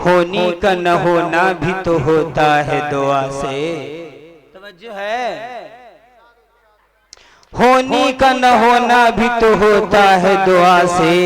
होनी का न होना भी तो होता है दुआ से। तवज्जो है, होनी का न होना भी तो होता है दुआ से।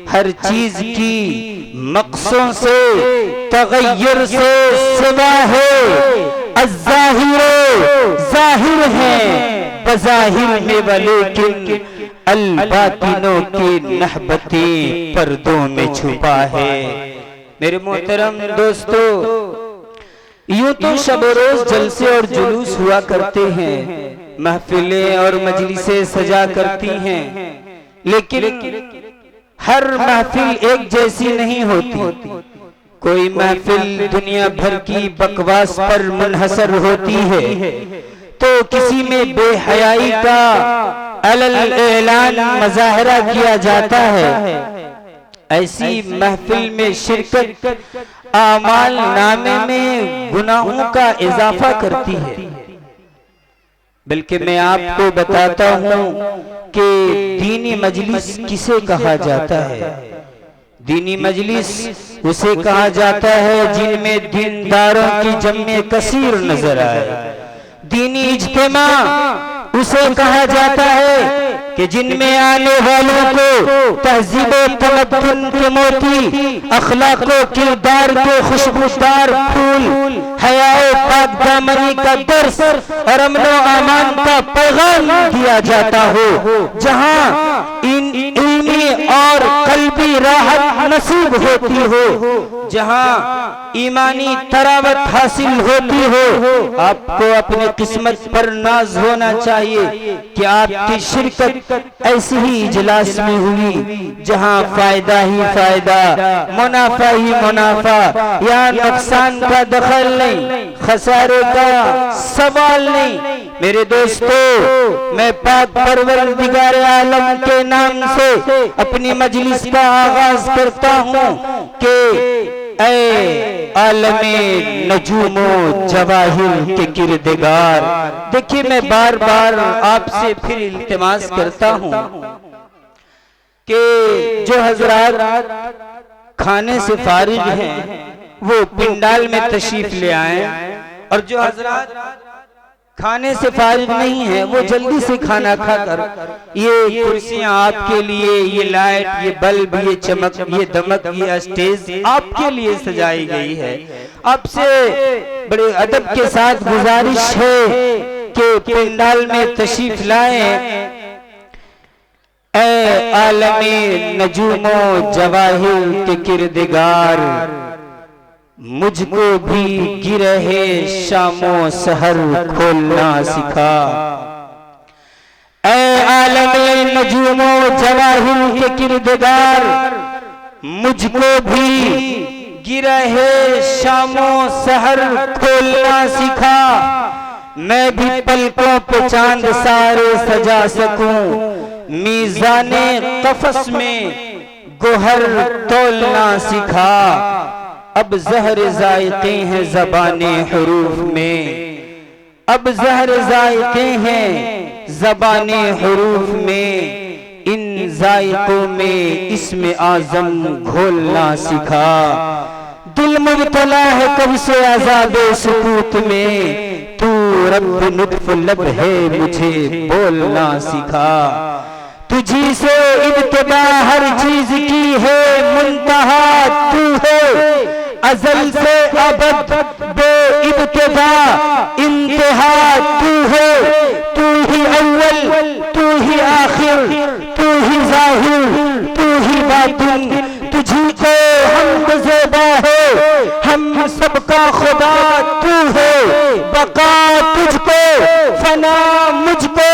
हर चीज की मकसों से तगय्युर से सिवा है, अज़्ज़ाहिर ज़ाहिर है बज़ाहिर में वलेकिन अल-बातिनों की नहबते पर्दों में छुपा है। मेरे मोहतरम दोस्तों, यूं तो शब रोज जलसे और जुलूस हुआ करते हैं, महफिलें और मजलिसें सजा करती हैं, लेकिन हर महफिल एक जैसी नहीं होती। कोई महफिल दुनिया भर की बकवास पर मुनहसर होती है, तो किसी में बेहयाई का अलल ऐलान मज़ाहरा किया जाता है। ऐसी महफिल में शिरकत आमाल नामे में गुनाहों का इजाफा करती है। बल्कि मैं आपको बताता हूँ कि दीनी मजलिस किसे कहा जाता है। दीनी मजलिस उसे कहा जाता है जिनमें दीनदारों की जम्मे कसीर नजर आए। दीनी इज्तिमा उसे कहा जाता है कि जिनमें आने वालों को तहजीब तमद्दुन के मोती, अखलाक व किरदार के खुशबूदार फूल, हयाए पाक दामनी का दर्स और अमन व अमान का पैगाम दिया जाता हो, जहां इल्मी और कल्बी राहत नसीब होती हो, जहां ईमानी तरावत हासिल होती हो। आपको अपनी किस्मत पर नाज होना चाहिए कि आपकी शिरकत ऐसी ही इजलास में हुई जहां फायदा ही फायदा, मुनाफा ही मुनाफा, या नुकसान का दखल नहीं, खसारे का सवाल नहीं। मेरे दोस्तों, मैं पाक परवरदिगार आलम के नाम से अपनी मजलिस का आगाज करता हूँ कि ऐ आलमे नजूमो जवाहिर के किरदगार। देखिए, मैं बार बार आपसे फिर इल्तिमास करता हूँ कि जो हजरात खाने से फारिग हैं वो पिंडाल में तशरीफ ले आए, और जो हजरात खाने से फारिग नहीं है वो जल्दी से खाना खाकर, ये कुर्सियां आपके लिए, ये लाइट, ये बल्ब, ये चमक, ये दमक, ये स्टेज आपके लिए सजाई गई है। आपसे बड़े अदब के साथ गुजारिश है कि पिंडाल में तशरीफ लाएं। ऐ आलमे नजूमो जवाहिर के किरदगार, मुझको भी गिरहे शामो सहर खोलना सिखा। ऐ आलमे नजूमो जवाहिर के किरदगार, मुझको भी गिरहे शामो सहर खोलना सिखा। मैं भी पलकों पे चांद सारे सजा सकूं, मीज़ाने कफस में गोहर तोलना सिखा। अब जहर जायके हैं ज़बाने हुरूफ में, अब जहर जायके हैं ज़बाने हुरूफ में, इन जायकों में इस्म आज़म घोलना सिखा। दिल मुब्तला है कब से अज़ाबे सुकूत में, तू रब लुत्फ लब है मुझे बोलना सिखा। तुझी से इब्तिदा हर चीज की है मुंतहा तू है, अज़ल से अबद बे इब्तिदा इंतहा तू है। तू ही अव्वल, तू ही आखिर, तू ही ज़ाहिर, तू ही बातिन, तुझी को हमद ज़ेबा है, हम सबका खुदा तू है। बका तुझको, फना मुझको,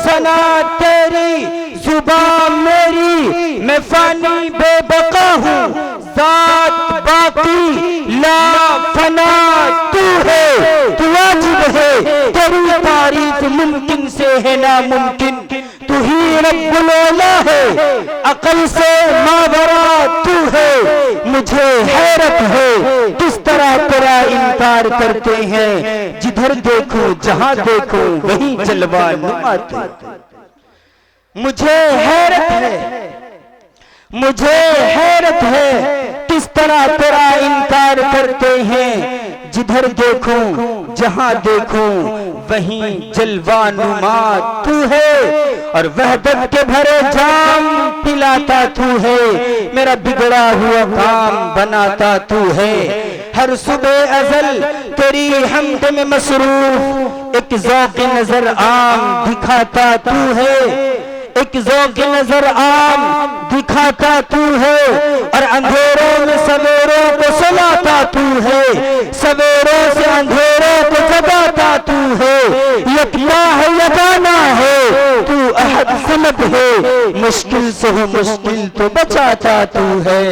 सना तेरी, जुबान मेरी, मैं फानी बेबका हूँ, ज़ात बाकी ला फना तू है। तू वाजिब है, तेरी तारीफ मुमकिन से है नामुमकिन, तू ही रब्बुल औला है, अकल से मावरा तू है। मुझे हैरत है किस तरह तेरा इनकार करते हैं, जिधर देखो जहां देखो वहीं जलवा नुमाते। मुझे हैरत है, मुझे हैरत है किस तरह तेरा इनकार करते हैं। जिधर देखूं जहां देखूं वहीं जलवा नुमा तू है, और वहदत के भरे जाम पिलाता तू है, मेरा बिगड़ा हुआ काम बनाता तू है। हर सुबह अज़ल तेरी हमद में मसरूफ एक ज़ौक़ नजर आम दिखाता तू है, एक ज़ौक़ नजर आम दिखाता तू है, और अंधेरों में सवेरों को सुलाता तू है, सवेरों से अंधेरों को जगाता तू है। यकला है यगाना है तू अहद समद है, मुश्किल से हो मुश्किल तो बचाता तू है,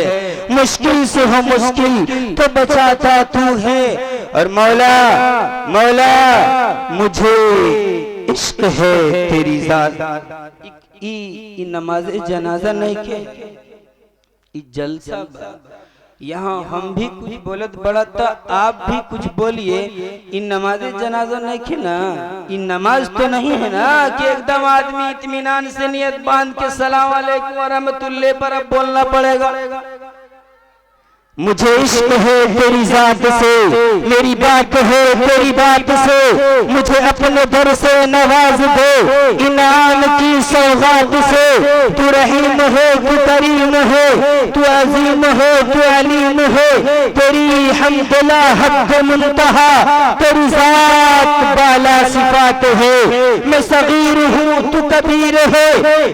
मुश्किल से हो मुश्किल तो बचाता तू है। और मौला मौला मुझे इश्क है तेरी ज़ात। ई नमाज जनाजा नहीं के ई जलसा यहाँ हम भी कुछ बोलत बड़ा था, आप भी कुछ बोलिए। इन नमाज जनाजा नहीं के ना, इन नमाज तो नहीं है ना कि एकदम आदमी इत्मीनान से नियत बांध के सलाम अलैकुम व रहमतुल्लाह पर अब बोलना पड़ेगा। मुझे इश्क है तेरी ज़ात से, मेरी बात है तेरी बात से, मुझे अपने दर से नवाज दे इनाम की सौगात से। तू रहीम है तू करीम है, तू अजीम है तू अलीम है, तेरी हम्दुला हद मुंतहा, तेरी ज़ात बाला सिफात है। मैं सगीर हूँ तू कबीर है,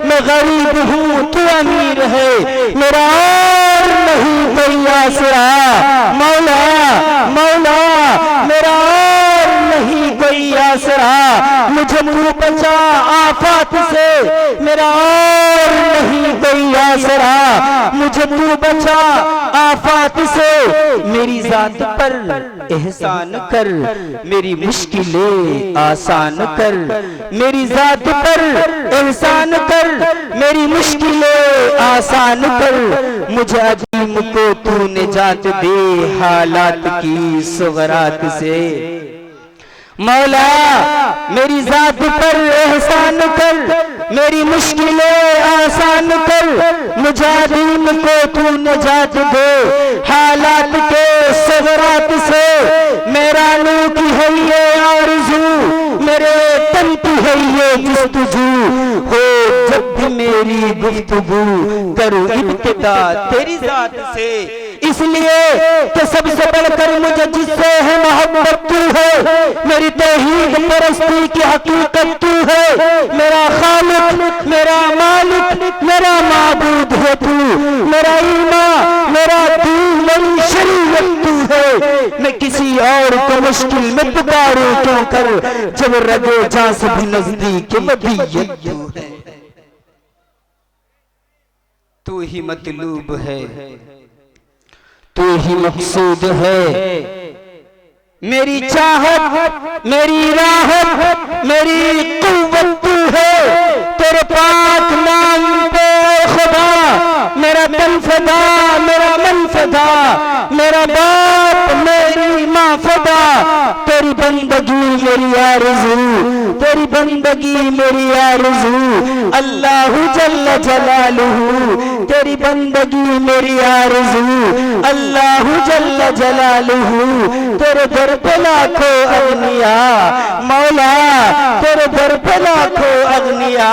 मैं गरीब हूँ तू अमीर है, मेरा और नहीं कोई आसरा। मौला मौला मेरा और नहीं कोई आसरा, मुझे तू बचा आफत से, मेरा और नहीं कोई आसरा, मुझे तू बचा आफत से। मेरी ज़ात पर एहसान कर, मेरी मुश्किलें आसान कर, मेरी ज़ात पर एहसान कर, मेरी मुश्किलें आसान कर। मुझे अजीम को तू निजात दे हालात की सुगरात से। मौला मेरी ज़ात पर एहसान कर, मेरी मुश्किलें आसान कर, मुझे अजीम को तू निजात दे हालात के सुगरात से। मेरा नू की है ये आरज़ू, मेरे तन की है ये जुस्तजू हो, जब भी मेरी गुफ्तगू करूं इब्तिदा तेरी ज़ात से। इसलिए कि सबसे बढ़कर मुझे जिससे है मोहब्बत तू है, मेरी तौहीद परस्ती की हकीकत तू है, मेरा खालिक मेरा मालिक मेरा माबूद है तू, मेरा ईमान मेरा दीन मेरी शरीयत तू है। मैं किसी और को मुश्किल में पुकारूं क्यों कर, जब रगे जां से भी नजदीक मदीयत तू है। तू ही मतलूब है, तू ही मकसूद है, मेरी चाहत मेरी राहत मेरी कुव्वत तू है। तेरे पाक नाम पे खुदा मेरा दिल फदा, मेरा मन फदा, मेरा बाप मेरी माँ फदा। तेरी बंदगी मेरी आरज़ू, तेरी बंदगी मेरी आरज़ू, अल्लाहु जल्ल जलालुहु। तेरी बंदगी मेरी आरज़ू, अल्लाहु जल्ल जलालुहु। तेरे दर पे लाखों अग्निया, मौला तेरे दर पे लाखों अग्निया,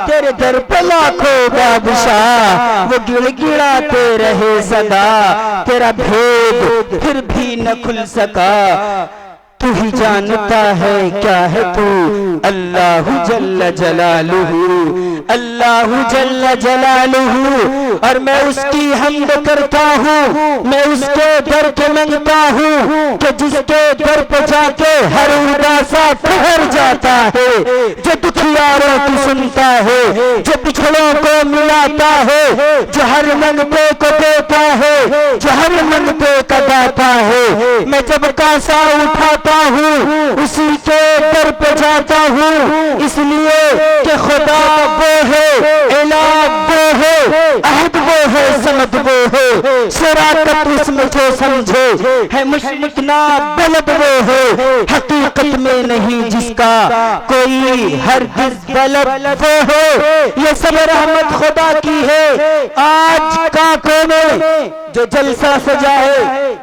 तेरे दर पे लाखों बादशाह, वो गिड़गिड़ाते रहे सदा, तेरा भेद फिर भी न खुल सका। तू ही जानता है क्या है तू, अल्लाहु जल्ल जलालुहु, अल्लाहु जल्ल जलालुहु। और मैं उसकी हम्द करता हूँ, मैं उसके दर पे मंगता हूँ कि जिसके दर पे जाके हर उदासा ठहर जाता है, जो दुखियारों की सुनता है, जो पिछड़ों को मिलाता है, जो हर मंगते को देता है, जो हर मंगते का दाता है। मैं जब कासा उठाता हूँ उसी के दर पे जाता हूँ, इसलिए कि खुदा वो है, इलाह वो है, अहद वो है, समद वो है, शराकत उसमें जो समझे है, मुश्किना बलब वो है, हकीकत में नहीं जिसका कोई हरगिज़ बलब वो है। ये सब रहमत खुदा की है। आज काकों में जो जलसा सजाए,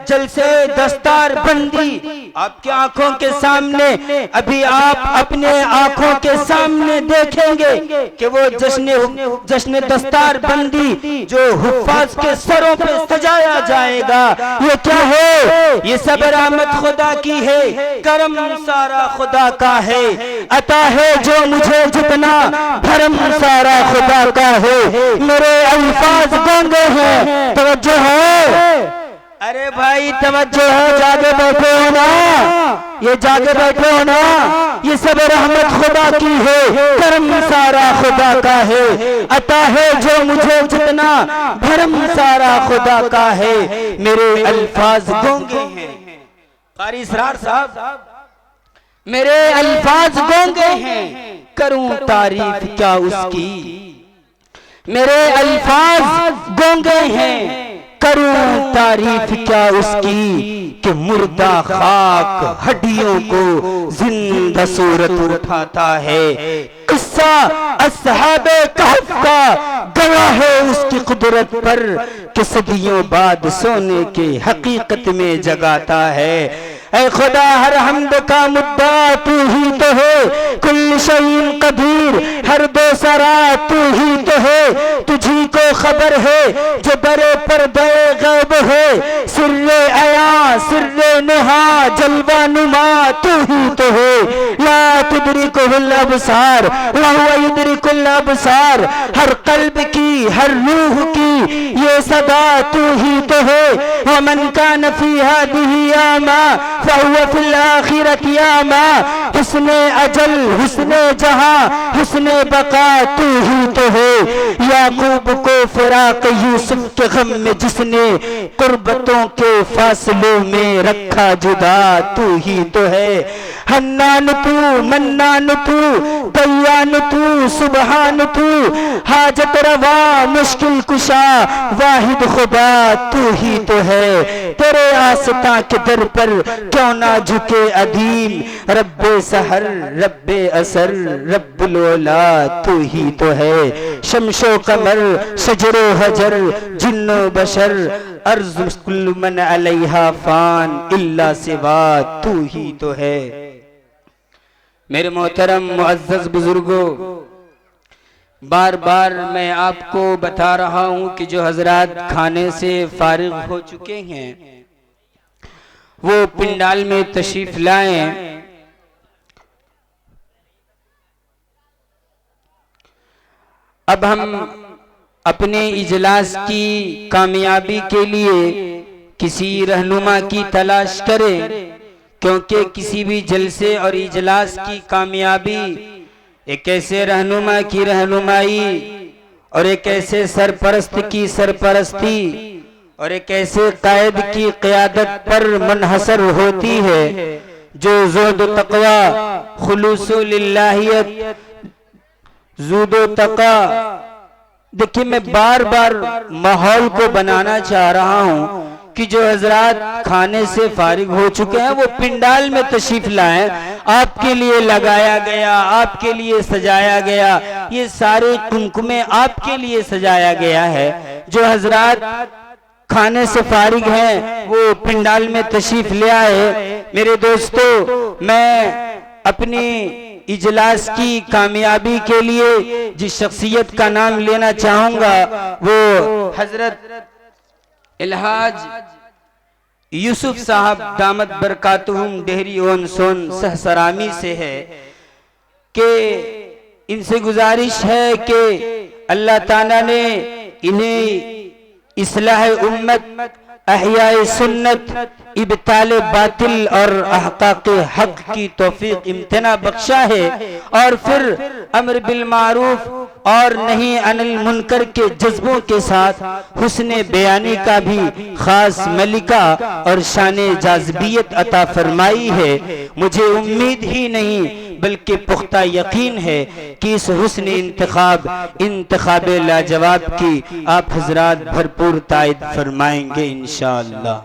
जलसे दस्तार बंदी आपकी आंखों के सामने, अभी आप अपने आंखों के सामने देखेंगे कि वो जश्न दस्तार बंदी जो हुफ्फाज के सरों पे सजाया जाएगा, ये क्या है? ये सब रहमत खुदा की है, करम सारा खुदा का है, अता है जो मुझे जितना, भरम सारा खुदा का है। मेरे अल्फाज गंगे हैं, तवज्जो है, अरे भाई तवज्जो है, जागे बैठे हो ना, ये जागे बैठे हो ना, ये सब रहमत खुदा की है, करम सारा खुदा का है, अता है जो मुझे जितना, भरम सारा खुदा का है। मेरे अल्फाज गूंगे हैं, कारी इसरार साहब, मेरे अल्फाज गूंगे हैं, करूं तारीफ क्या उसकी, मेरे अल्फाज गूंगे हैं, करूं तारीफ क्या उसकी, कि मुर्दा खाक हड्डियों को जिंदा सूरत उठाता है। किस्सा अस्हाबे कहफ का गवाह है उसकी कुदरत पर, कि सदियों बाद सोने के हकीकत में जगाता है। ऐ खुदा हर हमद का मुद्दा तू ही तो है, कुल शैइन कदीर हर दो सरा तू ही तो है, तुझी को खबर है जो बरे पर्दे गैब है, सिर्रे आया सिर्रे नहा जलवा नुमा तू ही तो है। ला तुदरिकुल अबसार व हुवा युदरिकुल अबसार, हर कल्ब की हर रूह की ये सदा तू ही तो है। व मन कान फी हादिही आमा फहुवा फिल आखिरति आमा, हुस्ने अजल हुस्ने जहां हुस्ने बका तू ही तो है। याकूब को फिराक यूसुफ के गम में जिसने कुर्बतों के फासलों में रखा जुदा तू ही तो है। हन्नान तू मन्नान तू दयान तू सुबहान तू, हाजत रवा मुश्किल कुशा वाहिद खुदा तू ही तो है। तेरे आस्था के दर पर क्यों ना झुके अदीम, रब्बे सहर रब्बे असर रब्बुल ओला तू ही तो है। शमशो कमर शजरो हजर जिन्नो बशर, अर्ज़ कुल्लु मन अलैहा फान इल्ला सिवा तू ही तो है। मेरे मोहतरम मुअज़्ज़ज़ बुजुर्गों, बार बार मैं आपको बता रहा हूं कि जो हजरात खाने से फारिग हो चुके हैं वो पिंडाल में तशरीफ लाएं। अब हम अपने इजलास की कामयाबी के लिए किसी रहनुमा की तलाश करें, क्योंकि किसी भी जलसे और इजलास की कामयाबी एक ऐसे रहनुमा की रहनुमाई और एक ऐसे सरपरस्त की सरपरस्ती और एक ऐसे कायद की क़यादत पर मुनहसर होती है जो ज़ुहद तक़वा खुलूसु लिल्लाहियत ज़ुहद तक़वा। देखिए, मैं बार बार माहौल को बनाना चाह रहा हूँ कि जो हजरात खाने से फारिग हो चुके हैं वो पिंडाल में तशरीफ लाएं। आपके लिए लगाया गया, आपके लिए सजाया गया, ये सारे कुमकुमे आपके लिए सजाया गया है। जो हजरात खाने से फारिग हैं वो पिंडाल में तशरीफ ले आए। मेरे दोस्तों, मैं अपनी इजलास की कामयाबी के लिए जिस शख्सियत का नाम लेना चाहूंगा वो हजरत इल्हाज यूसुफ साहब दामत बरकातुहुम डेहरी ओन सोन सहसरामी से है कि इनसे गुजारिश है कि अल्लाह ताला ने इन्हें इस्लाह उम्मत, अहयाए सुन्नत, इब्ताल बातिल और अहकाक हक की तौफीक इम्तना बख्शा है, और फिर अम्र बिल मारूफ और नहीं अनिल मुनकर के जज्बों के साथ हुस्ने बयानी का भी खास मलिका और शाने जाज़बियत अता फरमाई है। मुझे उम्मीद ही नहीं बल्कि पुख्ता यकीन है कि इस हुस्ने इंतखाब लाजवाब की आप हजरात भरपूर तायद फरमाएंगे इंशाअल्लाह।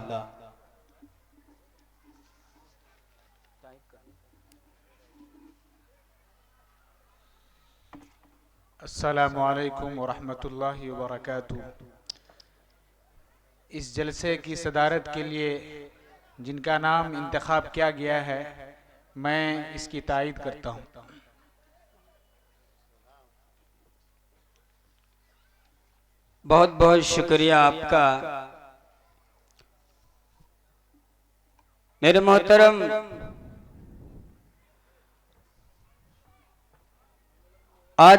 अस्सलामु अलैकुम व रहमतुल्लाहि व बरकातुहू। इस जलसे की सदारत के लिए जिनका नाम इंतखाब किया गया है, मैं इसकी तायीद करता हूँ। बहुत बहुत शुक्रिया आपका। मेरे मोहतरम आज